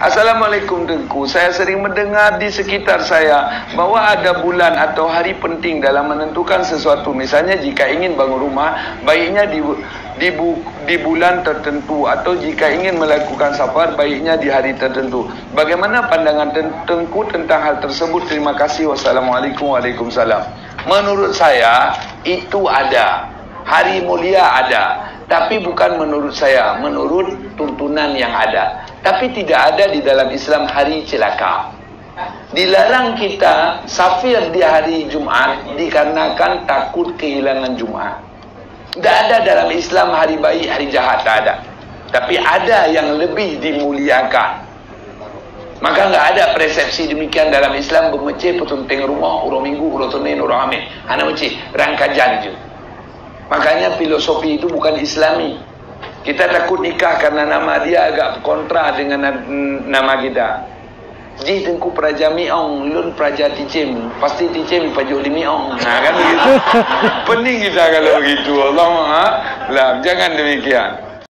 Assalamualaikum Tengku. Saya sering mendengar di sekitar saya bahwa ada bulan atau hari penting dalam menentukan sesuatu. Misalnya jika ingin bangun rumah, baiknya di bulan tertentu, atau jika ingin melakukan safar, baiknya di hari tertentu. Bagaimana pandangan Tengku tentang hal tersebut? Terima kasih. Wassalamualaikum. Waalaikumsalam. Menurut saya itu ada. Hari mulia ada. Tapi bukan menurut saya, menurut tuntunan yang ada. Tapi tidak ada di dalam Islam hari celaka. Dilarang kita safir di hari Jumat dikarenakan takut kehilangan Jumat. Tidak ada dalam Islam hari baik, hari jahat, tak ada. Tapi ada yang lebih dimuliakan. Maka nggak ada persepsi demikian dalam Islam. Bermecih petunting rumah, urang minggu, urang Senin, urang Amin. Hanya mecih, rangkajan je. Makanya filosofi itu bukan Islami. Kita takut nikah karena nama dia agak kontra dengan nama kita. Ji Tengku Praja Miong, Lun Praja Ticim, pasti Ticim Pajuli Miong. Nah kan begitu. Pening kita kalau begitu. Allah, jangan demikian.